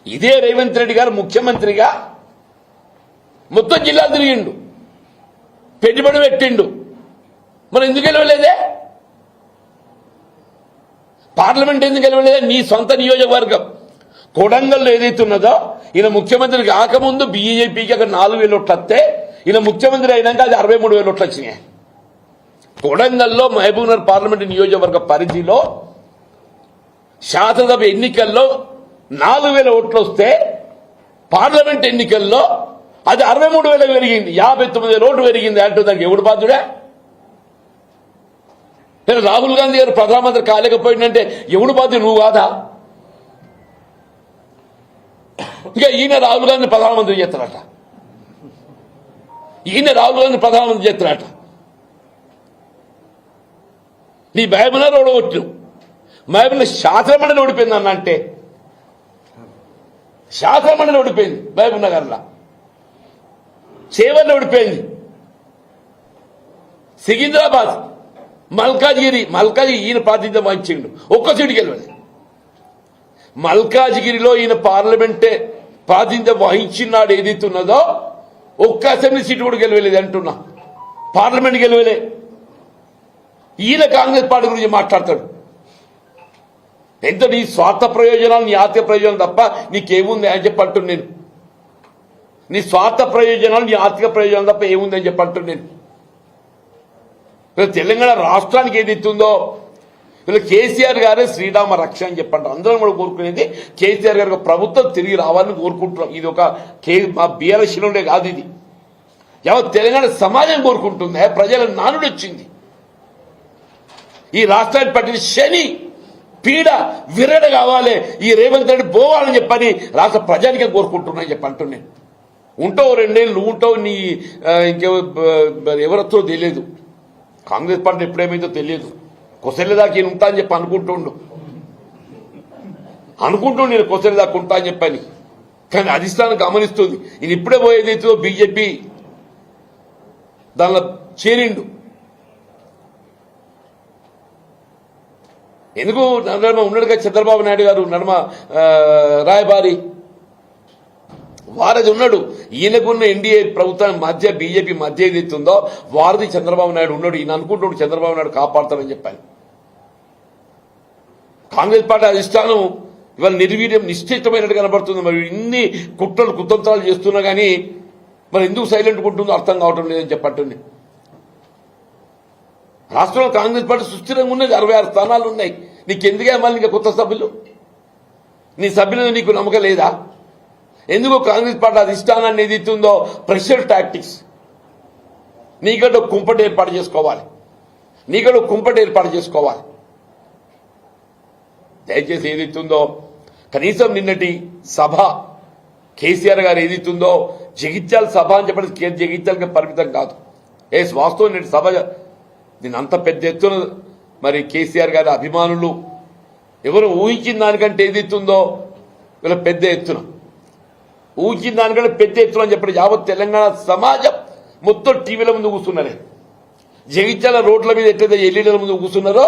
S1: ఇదే రేవంత్ రెడ్డి గారు ముఖ్యమంత్రిగా మొత్తం జిల్లాలు తిరిగిండు, పెట్టుబడి పెట్టిండు, మరి ఎందుకు గెలవలేదే? పార్లమెంట్ ఎందుకు గెలవలేదే? నీ సొంత నియోజకవర్గం కొడంగల్లో ఏదైతున్నదో ఈయన ముఖ్యమంత్రి కాకముందు బీజేపీకి అక్కడ 4,000 ఓట్లు వస్తే ఈయన ముఖ్యమంత్రి అయినాక అది 63,000 ఓట్లు వచ్చినాయి. కొడంగల్లో మహబూబ్నగర్ పార్లమెంట్ నియోజకవర్గ పరిధిలో శాసనసభ ఎన్నికల్లో 4,000 ఓట్లు వస్తే పార్లమెంట్ ఎన్నికల్లో అది 63,000 పెరిగింది, 59,000 ఓట్లు పెరిగింది అంటూ దానికి ఎవడు బాధ్యుడే? రాహుల్ గాంధీ గారు ప్రధానమంత్రి కాలేకపోయిందంటే ఎవడు బాధ్యుడు? నువ్వు కాదా? ఇంకా ఈయన రాహుల్ గాంధీ ప్రధానమంత్రి చేస్తారట, ఈయన రాహుల్ గాంధీ ప్రధానమంత్రి చేస్తారట. నీ మహబూబ్నగర్ ఓడగొట్టు, మహబూబ్నగర్ శాసనమండలి ఓడిపోయింది అన్న అంటే శాసనమండలి ఓడిపోయింది మహబూబ్నగర్లో, చేవల్లో ఓడిపోయింది, సికింద్రాబాద్ మల్కాజ్గిరి ఈయన ప్రాతినిధ్యం వహించిండు, ఒక్క సీటు గెలవలేదు. మల్కాజ్గిరిలో ఈయన పార్లమెంటే ప్రాతినిధ్యం వహించినాడు ఏదైతున్నదో ఒక్క అసెంబ్లీ సీటు కూడా గెలవలేదు అంటున్నా, పార్లమెంట్ గెలవలే. ఈయన కాంగ్రెస్ పార్టీ గురించి మాట్లాడతాడు. ఎంత నీ స్వార్థ ప్రయోజనాలు, నీ ఆర్థిక ప్రయోజనాలు తప్ప నీకేముంది అని చెప్పంటున్నాను నేను. నీ స్వార్థ ప్రయోజనాలు, నీ ఆర్థిక ప్రయోజనాలు తప్ప ఏముంది అని చెప్పంటున్నాను నేను. తెలంగాణ రాష్ట్రానికి ఏదైతుందో వీళ్ళు కేసీఆర్ గారే శ్రీరామ రక్ష అని చెప్పంటారు. అందరం కూడా కోరుకునేది కేసీఆర్ గారి ప్రభుత్వం తిరిగి రావాలని కోరుకుంటున్నాం. ఇది ఒక మా బీఆర్ఎస్ శిలోనే కాదు, ఇది యావత్ తెలంగాణ సమాజం కోరుకుంటుంది. ప్రజల నానుడు వచ్చింది. ఈ రాష్ట్రాన్ని పట్టిన శని పీడ విరడ కావాలి, ఈ రేవంత్ రెడ్డి పోవాలని చెప్పని రాష్ట్ర ప్రజానికే కోరుకుంటున్నాయని చెప్పి అంటున్నాను. ఉంటావు 2 ఏళ్ళు, నువ్వు ఉంటావు, నీ ఎవరొచ్చో తెలియదు. కాంగ్రెస్ పార్టీ ఎప్పుడేమైందో తెలియదు. కొసెల్లేదాకా ఈయన ఉంటా అని చెప్పి అనుకుంటుండు నేను కొసెల్లేదాకా ఉంటా అని చెప్పని. కానీ అధిష్టానం గమనిస్తుంది. ఈయన ఇప్పుడే పోయేదైతే బీజేపీ దానిలో చేరిండు. ఎందుకు నడమ ఉన్నాడుగా చంద్రబాబు నాయుడు గారు, నడమ రాయబారి వారది ఉన్నాడు. ఈయనకున్న ఎన్డీఏ ప్రభుత్వం మధ్య బీజేపీ మధ్య ఏదైతుందో వారది చంద్రబాబు నాయుడు ఉన్నాడు. ఈయన అనుకుంటున్నాడు చంద్రబాబు నాయుడు కాపాడతాడని చెప్పాను. కాంగ్రెస్ పార్టీ అధిష్టానం ఇవాళ నిర్వీర్యం నిశ్చితమైనట్టు కనబడుతుంది. మరి ఇన్ని కుట్రలు కుతంత్రాలు చేస్తున్నా కానీ మరి ఎందుకు సైలెంట్ ఉంటుందో అర్థం కావటం లేదని చెప్పండి. రాష్ట్రంలో కాంగ్రెస్ పార్టీ సుస్థిరంగా ఉన్నది, 66 స్థానాలు ఉన్నాయి. నీకెందుకే మళ్ళీ ఇంకా కొత్త సభ్యులు? నీ సభ్యుల మీద నీకు నమ్మకం లేదా? ఎందుకు కాంగ్రెస్ పార్టీ అధిష్టానాన్ని ఏదైతుందో ప్రెషర్ టాక్టిక్స్, నీకంటే కుంపటి ఏర్పాటు చేసుకోవాలి, నీకంటే కుంపటి ఏర్పాటు చేసుకోవాలి. దయచేసి ఏదైతుందో కనీసం నిన్నటి సభ కేసీఆర్ గారు ఏదైతుందో జగిత్యాల సభ అని చెప్పడం జగిత్యాలకి పరిమితం కాదు. వాస్తవం నిన్నటి సభ దీని అంత పెద్ద ఎత్తున మరి కేసీఆర్ గారి అభిమానులు ఎవరు ఊహించిన దానికంటే ఏదైతుందో వీళ్ళ పెద్ద ఎత్తున ఊహించిన దానికంటే పెద్ద ఎత్తున అని చెప్పి యావత్ తెలంగాణ సమాజం మొత్తం టీవీల ముందు కూర్చున్నారే. జగిత్యాల రోడ్ల మీద ఎట్లయితే ఎల్ఈడీల ముందు కూర్చున్నారో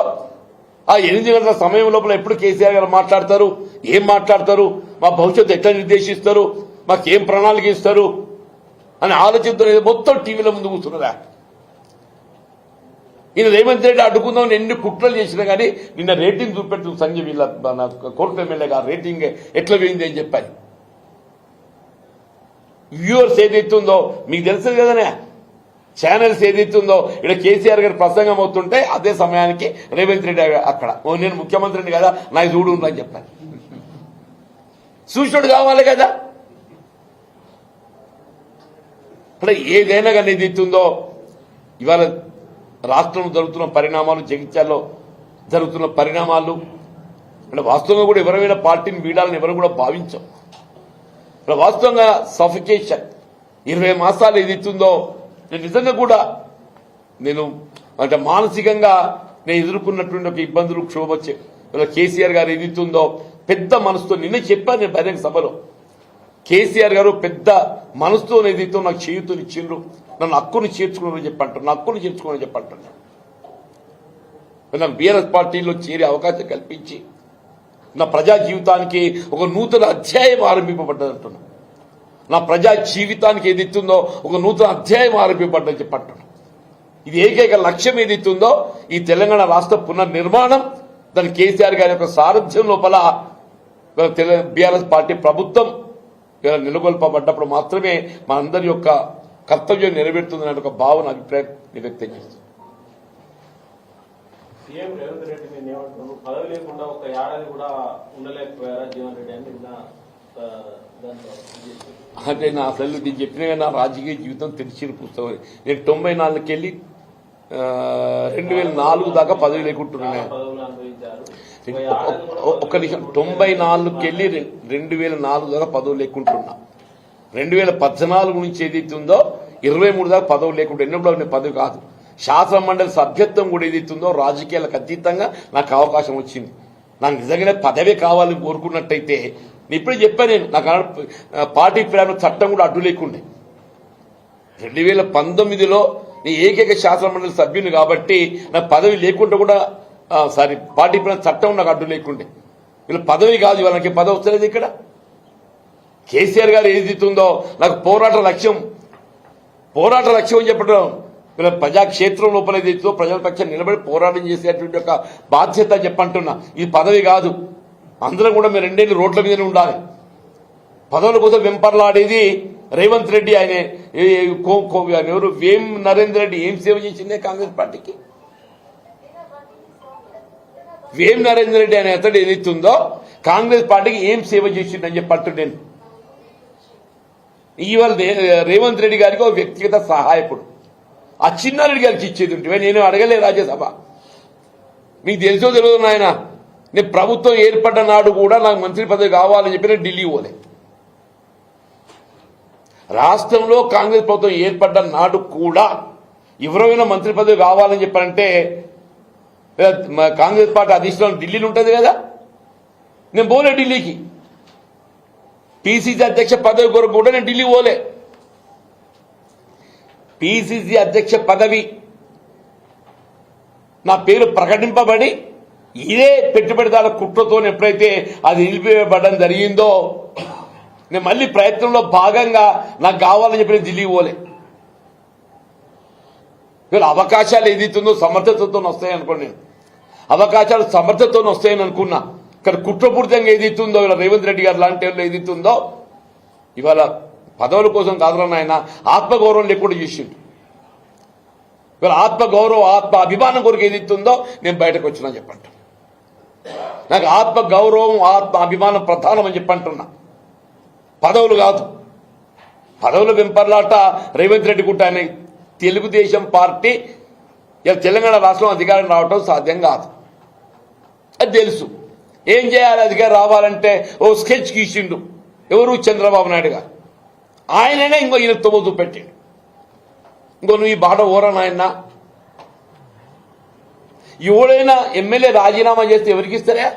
S1: ఆ 8 గంటల సమయం లోపల ఎప్పుడు కేసీఆర్ గారు మాట్లాడతారు, ఏం మాట్లాడతారు, మా భవిష్యత్తు ఎట్లా నిర్దేశిస్తారు, మాకేం ప్రణాళిక ఇస్తారు అని ఆలోచనతో మొత్తం టీవీల ముందు కూర్చున్నారా. ఈయన రేవంత్ రెడ్డి అడ్డుకుందాం ఎన్ని కుట్రలు చేసినా కానీ నిన్న రేటింగ్ చూపెడుతుంది సంజయ్ వీళ్ళ కోర్టు ఎమ్మెల్యే గారు రేటింగ్ ఎట్లా పోయింది అని చెప్పాలి. వ్యూవర్స్ ఏదైతుందో మీకు తెలుసు కదనే, ఛానల్స్ ఏదైతుందో ఇక్కడ కేసీఆర్ గారి ప్రసంగం అవుతుంటే అదే సమయానికి రేవంత్ రెడ్డి అక్కడ నేను ముఖ్యమంత్రిని కదా నాకు చూడు అని చెప్పాలి. సూచనుడు కావాలి కదా. ఇక్కడ ఏదైనా కానీ ఏదైతుందో ఇవాళ రాష్ట్రంలో జరుగుతున్న పరిణామాలు, జగిత్యాల్లో జరుగుతున్న పరిణామాలు అంటే వాస్తవంగా కూడా ఎవరైనా పార్టీని వీడాలని ఎవరు కూడా భావించాం. ఇక్కడ వాస్తవంగా సఫికేషన్ 20 మాసాలు ఏదైతుందో నేను నిజంగా కూడా నేను అంటే మానసికంగా నేను ఎదుర్కొన్నటువంటి ఒక ఇబ్బందులు క్షోభొచ్చే కేసీఆర్ గారు ఏదైతుందో పెద్ద మనసుతో నిన్నే చెప్పాను నేను బహిరంగ సభలో. కేసీఆర్ గారు పెద్ద మనసుతో ఏదైతే నాకు చేయుతనిచ్చిండ్రు, నన్ను హక్కును చేర్చుకున్నారని చెప్పంటారు, నా హక్కును చేర్చుకున్నారని చెప్పంటున్నాను. నాకు బీఆర్ఎస్ పార్టీలో చేరే అవకాశం కల్పించి నా ప్రజా జీవితానికి ఒక నూతన అధ్యాయం ఆరంభింపబడ్డదంటున్నా. నా ప్రజా జీవితానికి ఏదైతుందో ఒక నూతన అధ్యాయం ఆరంభింపబడ్డని చెప్పంటున్నా. ఇది ఏకైక లక్ష్యం ఏదైతుందో ఈ తెలంగాణ రాష్ట్ర పునర్నిర్మాణం, దాని కేసీఆర్ గారి యొక్క సారథ్యం లోపల బీఆర్ఎస్ పార్టీ ప్రభుత్వం నెలకొల్పబడ్డప్పుడు మాత్రమే మనందరి యొక్క కర్తవ్యం నెరవేరుతుందనే ఒక భావన అభిప్రాయం వ్యక్తం చేస్తుంది.
S2: సీఎం రేవంత్ రెడ్డి ఏమంటున్నారు, పదవి లేకుండా ఒక ఏడాది కూడా ఉండలేకపోయారా జీవన్ రెడ్డి అని
S1: అంటే నా అసలు నేను చెప్పిన నా రాజకీయ జీవితం తెరిచిన పుస్తకం. నేను 94కి వెళ్ళి 2004 దాకా పదవి లేకుంటున్నాను. ఒక్క నిమిషం, 94కి వెళ్ళి 2004 దాకా పదవి లేకుంటున్నా. 2014 నుంచి ఏదైతే ఉందో 23 దాకా పదవి లేకుండా ఎన్నప్పుడు పదవి కాదు, శాసన మండలి సభ్యత్వం కూడా ఏదైతుందో రాజకీయాలకు అతీతంగా నాకు అవకాశం వచ్చింది. నాకు నిజంగానే పదవి కావాలని కోరుకున్నట్టయితే ఇప్పుడే చెప్పాను నేను, నాకు పార్టీ ఫిరాయింపు చట్టం కూడా అడ్డు లేకుండే. 2019లో నీ ఏకైక శాసన మండలి సభ్యుని కాబట్టి నాకు పదవి లేకుండా కూడా పార్టీ ఫిరాయింపు చట్టం నాకు అడ్డు లేకుండే. వీళ్ళ పదవి కాదు, వాళ్ళకి పదవి వస్తలేదు. ఇక్కడ కేసీఆర్ గారు ఏదైతుందో నాకు పోరాట లక్ష్యం అని చెప్పడం, వీళ్ళ ప్రజాక్షేత్రం లోపల ఏదైతుందో ప్రజల పక్షాన నిలబడి పోరాటం చేసేటువంటి ఒక బాధ్యత చెప్పంటున్నా. ఇది పదవి కాదు. అందరం కూడా మీరు 2 ఏళ్ళు రోడ్ల మీదనే ఉండాలి. పదవుల కోసం వెంపర్లాడేది రేవంత్ రెడ్డి. ఆయన ఎవరు వేం నరేందర్ రెడ్డి ఏం సేవ చేసిందే కాంగ్రెస్ పార్టీకి? వేం నరేందర్ రెడ్డి అనే అతడు ఏదైతుందో కాంగ్రెస్ పార్టీకి ఏం సేవ చేసిందని చెప్పట్టు నేను. ఇవాళ రేవంత్ రెడ్డి గారికి ఒక వ్యక్తిగత సహాయకుడు, ఆ చిన్నారెడ్డి గారికి ఇచ్చేది ఉంటే నేను అడగలే రాజ్యసభ. మీకు తెలుసో తెలియదు నాయన, నేను ప్రభుత్వం ఏర్పడ్డ నాడు కూడా నాకు మంత్రి పదవి కావాలని చెప్పి నేను ఢిల్లీ పోలే. రాష్ట్రంలో కాంగ్రెస్ ప్రభుత్వం ఏర్పడ్డ నాడు కూడా ఎవరైనా మంత్రి పదవి కావాలని చెప్పారంటే కాంగ్రెస్ పార్టీ అధిష్టానం ఢిల్లీలో ఉంటుంది కదా, నేను పోలే ఢిల్లీకి. పిసిసి అధ్యక్ష పదవి కొరకు కూడా నేను ఢిల్లీ పోలే. పిసిసి అధ్యక్ష పదవి నా పేరు ప్రకటింపబడి ఇదే పెట్టుబడిదారుల కుట్రతో ఎప్పుడైతే అది నిలిపివేయబడడం జరిగిందో నేను మళ్ళీ ప్రయత్నంలో భాగంగా నాకు కావాలని చెప్పి నేను ఢిల్లీ పోలే. వీళ్ళ అవకాశాలు ఏదైతుందో సమర్థతతో వస్తాయని అనుకోండి, నేను అవకాశాలు సమర్థతతో వస్తాయని అనుకున్నా. కానీ కుట్రపూరితంగా ఏదైతుందో ఇలా రేవంత్ రెడ్డి గారు లాంటి వాళ్ళు ఏదైతుందో ఇవాళ పదవుల కోసం కాదులని ఆయన ఆత్మగౌరవం లేకుండా చేసిండు. ఇవాళ ఆత్మగౌరవం ఆత్మ అభిమానం కొరకు ఏదైతుందో నేను బయటకు వచ్చినా చెప్పండి. నాకు ఆత్మ గౌరవం ఆత్మ అభిమానం ప్రధానం అని చెప్పి అంటున్నా. పదవులు కాదు. పదవుల వెంపర్లాట రేవంత్ రెడ్డి కుట్టానే. తెలుగుదేశం పార్టీ ఇలా తెలంగాణ రాష్ట్రం అధికారం రావటం సాధ్యం కాదు, అది తెలుసు. ఏం చేయాలి అధికారం రావాలంటే ఓ స్కెచ్ గీసిండు ఎవరు, చంద్రబాబు నాయుడు గారు. ఆయననే ఇంకో ఈయన తొమ్మ చూపెట్టాడు. ఇంకో నువ్వు ఈ బాట ఓరా నాయన. ఎవడైనా ఎమ్మెల్యే రాజీనామా చేస్తే ఎవరికి ఇస్తారా?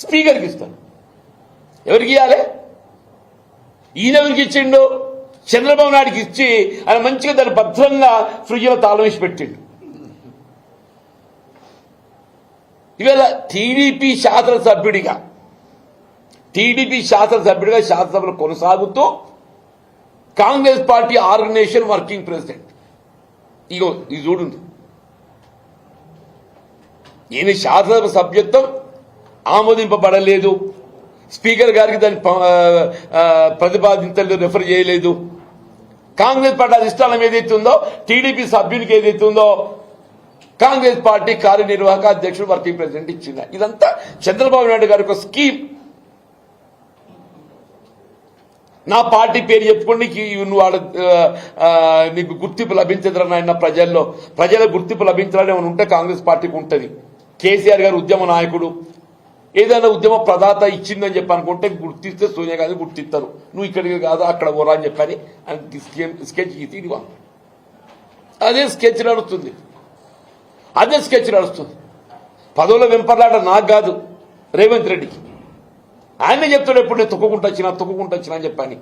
S1: స్పీకర్కి ఇస్తాను. ఎవరికి ఇవ్వాలి? ఈయన ఎవరికి ఇచ్చిండు? చంద్రబాబు నాయుడికి ఇచ్చి ఆయన మంచిగా దాన్ని భద్రంగా ఫ్రిడ్జ్లో తాళం వేసి పెట్టిండు. ఇవాళ టీడీపీ శాసనసభ్యుడిగా శాసనసభలో కొనసాగుతూ Congress party organisation working president. ఇగో ఇది చూడండి. ఈయన శాసనసభ సభ్యత్వం ఆమోదింపబడలేదు. స్పీకర్ గారికి దాన్ని ప్రతిపాదించలేదు, రెఫర్ చేయలేదు. కాంగ్రెస్ పార్టీ అధిష్టానం ఏదైతే ఉందో, టీడీపీ సభ్యునికి ఏదైతే ఉందో కాంగ్రెస్ పార్టీ కార్యనిర్వాహక అధ్యక్షుడు వర్కింగ్ ప్రెసిడెంట్ ఇచ్చింది. ఇదంతా చంద్రబాబు నాయుడు గారి ఒక స్కీమ్. నా పార్టీ పేరు చెప్పుకోండి, నువ్వు నీకు గుర్తింపు లభించదురా నాయన. ప్రజల గుర్తింపు లభించాలని ఏమైనా ఉంటే కాంగ్రెస్ పార్టీకి ఉంటుంది. కేసీఆర్ గారు ఉద్యమ నాయకుడు, ఏదైనా ఉద్యమ ప్రదాత ఇచ్చిందని చెప్పి అనుకుంటే గుర్తిస్తే సోనియా గాంధీ గుర్తిస్తారు. నువ్వు ఇక్కడికి కాదు అక్కడ పోరా అని చెప్పని స్కెచ్ గీసి ఇదివా. అదే స్కెచ్ నడుస్తుంది. పదవుల వెంపర్లాట నాకు కాదు, రేవంత్ రెడ్డికి. ఆయనే చెప్తాడు ఎప్పుడు నేను తొక్కుకుంటూ వచ్చినా అని చెప్పని.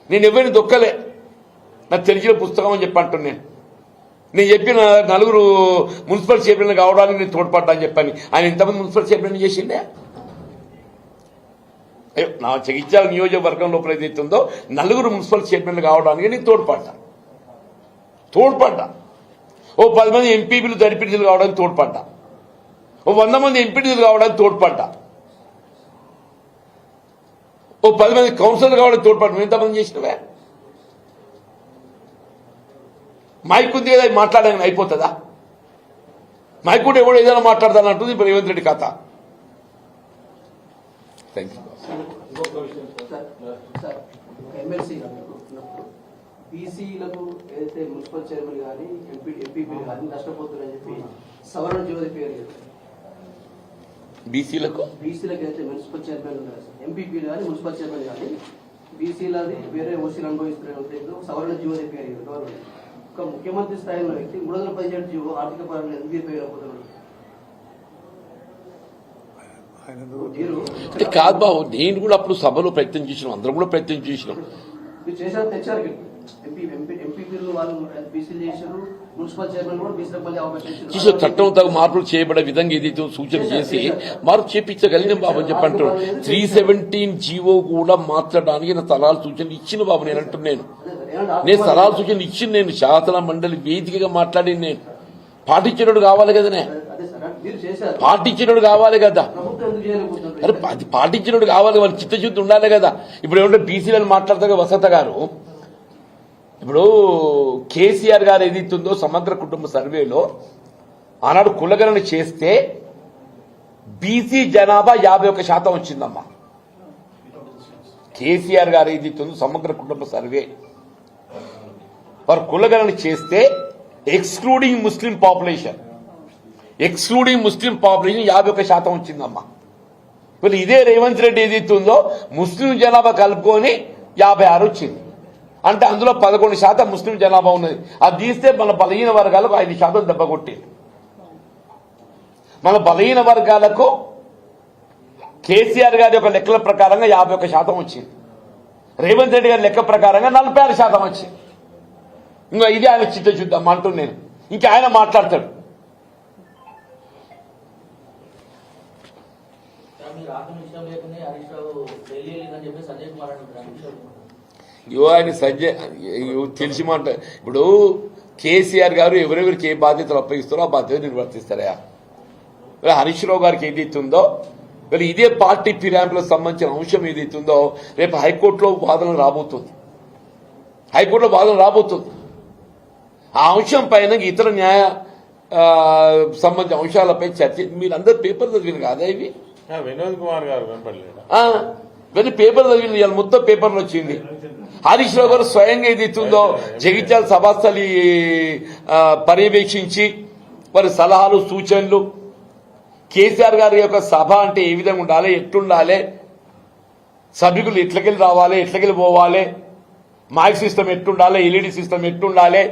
S1: నేను ఎవరిని దొక్కలే, నాకు తెలిసిన పుస్తకం అని చెప్పి అంటున్నాను. నేను చెప్పిన 4 మున్సిపల్ చైర్మన్లు కావడానికి నేను తోడ్పడ్డా అని చెప్పని. ఆయన ఎంతమంది మున్సిపల్ చైర్మన్ చేసిండే? అయ్యో, నా జగిత్యాల నియోజకవర్గం లోపల ఏదైతుందో 4 మున్సిపల్ చైర్మన్లు కావడానికి నేను తోడ్పడ్డా. ఓ 10 మంది ఎంపీలు దరిపిడిలు కావడానికి తోడ్పడ్డా. ఓ 100 మంది ఎంపీలు కావడానికి తోడ్పడ్డా. ఓ 10 మంది కౌన్సిలర్ కావడానికి తోడ్పడ్డా. నువ్వు ఎంతమంది చేసినవే? మైక్ ఉంది కదా, మాట్లాడడానికి అయిపోతుందా? మైక్ కూడా ఎవడు ఏదైనా మాట్లాడతానంటుంది ఇప్పుడు రేవంత్ రెడ్డి కథ. Thank you.
S2: ఇంకొక విషయం సార్,
S3: ఎమ్మెల్సీ బీసీలకు ఏదైతే మున్సిపల్ చైర్మన్ కానీ ఎంపీపీలు కానీ నష్టపోతున్నారని చెప్పి సవరణ జ్యోతి పేరు
S1: బీసీలకు
S3: అయితే మున్సిపల్ చైర్మన్ ఉన్నారు, ఎంపీపీలు కానీ మున్సిపల్ చైర్మన్ కానీ బీసీలది వేరే ఓసీలు అనుభవిస్తున్నారు. సవరణ జ్యోతి పేరు గవర్నమెంట్ ఒక ముఖ్యమంత్రి స్థాయిలో వ్యక్తి 317 జీవో ఆర్థిక పరంగా ఎందుకు తీరిపోయినపోతున్నాడు?
S1: కాదు బాబు, నేను కూడా అప్పుడు సభలో ప్రయత్నం చేసినాం, అందరం కూడా ప్రయత్నం చేసినాం.
S3: మీరు చేశారు, తెచ్చారు. ఎంపీపీలు వాళ్ళు బీసీలు చేశారు, మున్సిపల్ చైర్మన్ కూడా బీసీలకు మళ్ళీ అవకాశం ఇచ్చారు.
S1: చట్టం తగు మార్పులు చేయబడే విధంగా ఏదైతే సూచన చేసి మార్పు చేపించగలిగిన బాబు అని చెప్పంటారు. 317 జీవో కూడా మార్చడానికి నా సలహాలు సూచనలు ఇచ్చిన బాబు. నేను అంటున్నాను, నేను సలహాలు సూచనలు ఇచ్చిన, నేను శాసన మండలి వేదికగా మాట్లాడి నేను పాటించినోడు కావాలి కదనే, పాటించినోడు కావాలి కదా. అరే అది పాటించినోడు కావాలి, వాళ్ళ చిత్తశుద్ధి ఉండాలి కదా. ఇప్పుడు ఏమంటే బీసీలను మాట్లాడతారు వసంత గారు. ఇప్పుడు కేసీఆర్ గారు ఏదైతుందో సమగ్ర కుటుంబ సర్వేలో ఆనాడు కులగణన చేస్తే బీసీ జనాభా 51% వచ్చిందమ్మా. కేసీఆర్ గారు ఏదైతుందో సమగ్ర కుటుంబ సర్వే వారు కులగణన చేస్తే ఎక్స్క్లూడింగ్ ముస్లిం పాపులేషన్ 51% వచ్చిందమ్మా. ఇప్పుడు ఇదే రేవంత్ రెడ్డి ఏదైతుందో ముస్లిం జనాభా కలుపుకొని 56 వచ్చింది. అంటే అందులో 11% ముస్లిం జనాభా ఉన్నది. అది తీస్తే మన బలహీన వర్గాలకు 5% దెబ్బ కొట్టింది. మన బలహీన వర్గాలకు కేసీఆర్ గారి యొక్క లెక్కల ప్రకారంగా 51% వచ్చింది. రేవంత్ రెడ్డి గారి లెక్క ప్రకారంగా 46% వచ్చింది. ఇంకా ఇది ఆయన చిత్తశుద్ధం అంటూ నేను. ఇంకా ఆయన మాట్లాడతాడు. ఆయన సంజయ్ తెలిసి మాట. ఇప్పుడు కేసీఆర్ గారు ఎవరెవరికి ఏ బాధ్యతలు అప్పగిస్తారో ఆ బాధ్యత నిర్వర్తిస్తారా? హరీష్ రావు గారికి ఏదైతుందో వీళ్ళు ఇదే పార్టీ ఫిరాయింపులకు సంబంధించిన అంశం ఏదైతుందో రేపు హైకోర్టులో వాదన రాబోతుంది. ఆ అంశం పైన ఇతర న్యాయ సంబంధించిన అంశాలపై చర్చ మీరందరూ పేపర్ చదివిన కాదా ఇవి
S4: వినోద్ కుమార్ గారు కనపడలేదా
S1: ఇవన్నీ పేపర్ చదివింది ఇవాళ మొత్తం పేపర్లు వచ్చింది. హరీష్ రావు గారు స్వయంగా ఏది ఇస్తుందో జగిత్యాల సభాస్థలి పర్యవేక్షించి వారి సలహాలు సూచనలు కేసీఆర్ గారి యొక్క సభ అంటే ఏ విధంగా ఉండాలి, ఎట్లుండాలి, సభ్యులు ఎట్లకెళ్ళి రావాలి, ఎట్లకెళ్ళి పోవాలి, మైక్ సిస్టమ్ ఎట్లుండాలి, ఎల్ఈడి సిస్టమ్ ఎట్లుండాలి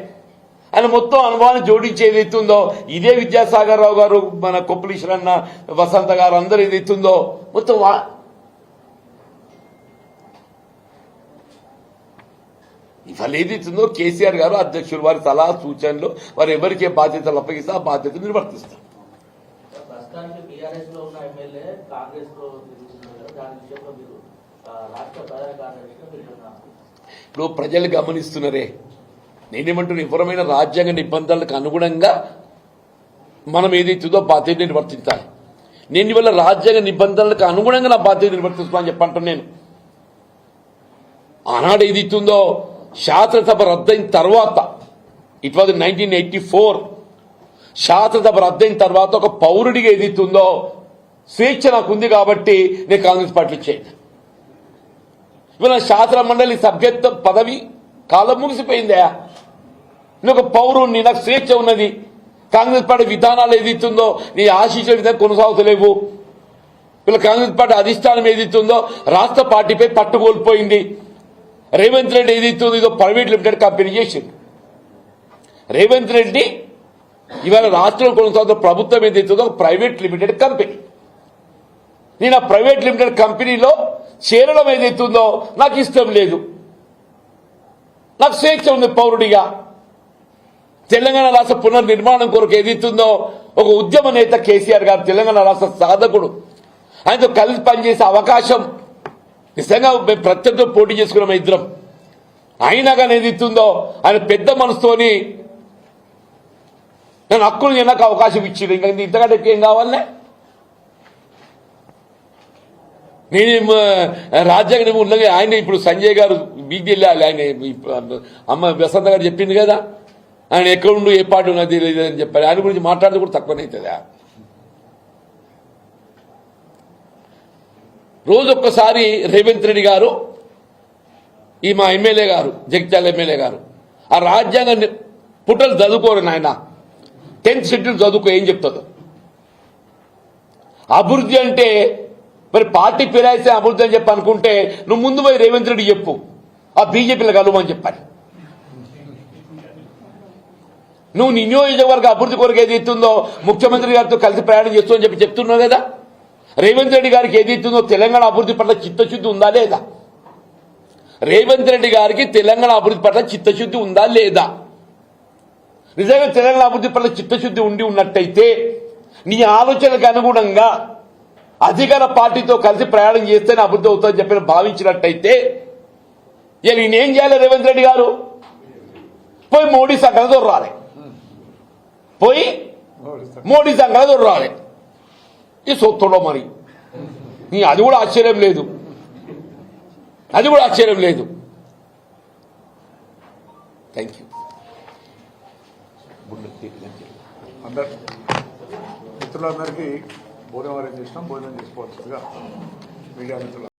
S1: అని మొత్తం అనుభవాన్ని జోడించి ఏదైతుందో ఇదే విద్యాసాగర్ రావు గారు మన కొప్పులీశ్వరన్న వసంత గారు అందరూ ఏదైతుందో మొత్తం ఇవాళ ఏదైతుందో కేసీఆర్ గారు అధ్యక్షులు వారి సలహా సూచనలు వారు ఎవరికి బాధ్యతలు అప్పగిస్తే ఆ బాధ్యతలు నిర్వర్తిస్తారు.
S5: ప్రస్తుతానికి బీఆర్ఎస్ లో ఉన్న ఎమ్మెల్యే కాంగ్రెస్ లో తిరుగుతున్నారు. దాని విషయంలో మీరు రాష్ట్ర ప్రధాన కార్యదర్శిగా మీరు
S1: ఇప్పుడు ప్రజలు గమనిస్తున్నారే. నేనేమంటున్నా, వివరమైన రాజ్యాంగ నిబంధనలకు అనుగుణంగా మనం ఏదైతుందో బాధ్యత నిర్వర్తించాలి. నేను ఇవాళ రాజ్యాంగ నిబంధనలకు అనుగుణంగా నా బాధ్యత నిర్వర్తిస్తానని చెప్పంటాను. నేను ఆనాడు ఏదైతుందో శాసనసభ రద్దయిన తర్వాత, ఇట్ వాజ్ 1984, శాసనసభ రద్దయిన తర్వాత ఒక పౌరుడిగా ఏదైతుందో స్వేచ్ఛ నాకు ఉంది కాబట్టి నేను కాంగ్రెస్ పార్టీలో చేయండి. ఇవాళ శాసన మండలి సభ్యత్వ పదవి కాలం ముగిసిపోయిందా? నేను ఒక పౌరుణ్ణి, నాకు స్వేచ్ఛ ఉన్నది. కాంగ్రెస్ పార్టీ విధానాలు ఏదైతుందో నీ ఆశించిన విధంగా కొనసాగుతలేవు. వీళ్ళ కాంగ్రెస్ పార్టీ అధిష్టానం ఏదైతుందో రాష్ట్ర పార్టీపై పట్టు కోల్పోయింది. రేవంత్ రెడ్డి ఏదైతుందో ఇదో ప్రైవేట్ లిమిటెడ్ కంపెనీ చేసింది. రేవంత్ రెడ్డి ఇవాళ రాష్ట్రంలో కొనసాగుతున్న ప్రభుత్వం ఏదైతుందో ప్రైవేట్ లిమిటెడ్ కంపెనీ. నేను ఆ ప్రైవేట్ లిమిటెడ్ కంపెనీలో చేరడం ఏదైతుందో నాకు ఇష్టం లేదు. నాకు స్వేచ్ఛ ఉంది పౌరుడిగా. తెలంగాణ రాష్ట్ర పునర్నిర్మాణం కొరకు ఏదైతుందో ఒక ఉద్యమ నేత కేసీఆర్ గారు, తెలంగాణ రాష్ట్ర సాధకుడు, ఆయనతో కలిసి పనిచేసే అవకాశం నిజంగా మేము ప్రత్యర్థి పోటీ చేసుకున్నాం ఇద్దరం. అయినా కానీ ఏదైతుందో ఆయన పెద్ద మనసుతోని నేను హక్కులు నాకు అవకాశం ఇచ్చింది. ఇంకా ఇంతకంటే ఏం కావాలనే? నేను రాజ్యాంగ ఉన్నది. ఆయన ఇప్పుడు సంజయ్ గారు బీజీ వెళ్ళాలి. ఆయన అమ్మ వసంత గారు చెప్పింది కదా, ఆయన ఎక్కడుండు ఏ పార్టీ ఉన్నది లేదని చెప్పారు. ఆయన గురించి మాట్లాడితే కూడా తక్కువనవుతుందా? రోజు ఒక్కసారి రేవంత్ రెడ్డి గారు, ఈ మా ఎమ్మెల్యే గారు, జగిత్యాల ఎమ్మెల్యే గారు ఆ రాజ్యాంగ పుటలు చదువుకోరు నాయన. 10th షెడ్యూల్ చదువుకో ఏం చెప్తుందో. అభివృద్ధి అంటే మరి పార్టీ ఫిరాయిస్తే అభివృద్ధి అని చెప్పి అనుకుంటే నువ్వు ముందు పోయి రేవంత్ రెడ్డి చెప్పు, ఆ బీజేపీలో కలవమని చెప్పాలి. నువ్వు నీ నియోజకవర్గ అభివృద్ధి కొరకు ఏది ఇస్తుందో ముఖ్యమంత్రి గారితో కలిసి ప్రయాణం చేస్తూ అని చెప్పి చెప్తున్నావు కదా. రేవంత్ రెడ్డి గారికి ఏది ఇస్తుందో తెలంగాణ అభివృద్ధి పట్ల చిత్తశుద్ధి ఉందా లేదా? రేవంత్ రెడ్డి గారికి తెలంగాణ అభివృద్ధి పట్ల చిత్తశుద్ధి ఉందా లేదా? నిజంగా తెలంగాణ అభివృద్ధి పట్ల చిత్తశుద్ధి ఉండి ఉన్నట్టయితే నీ ఆలోచనకు అనుగుణంగా అధికార పార్టీతో కలిసి ప్రయాణం చేస్తేనే అభివృద్ధి అవుతుందని చెప్పి భావించినట్టయితే ఇక నేనేం చేయాలి? రేవంత్ రెడ్డి గారు పోయి మోడీ సంఘాల దొర్రాలి, పోయి మోడీ సంఘాల దొర్రాలి. ఈ సొత్తులో మరి అది కూడా ఆశ్చర్యం లేదు, అది కూడా ఆశ్చర్యం లేదు. Thank you.
S6: అందరు మిత్రులందరికీ భోజనం అరేంజ్ చేసినాం. భోజనం చేసుకోవాల్సిందిగా మీడియా మిత్రులు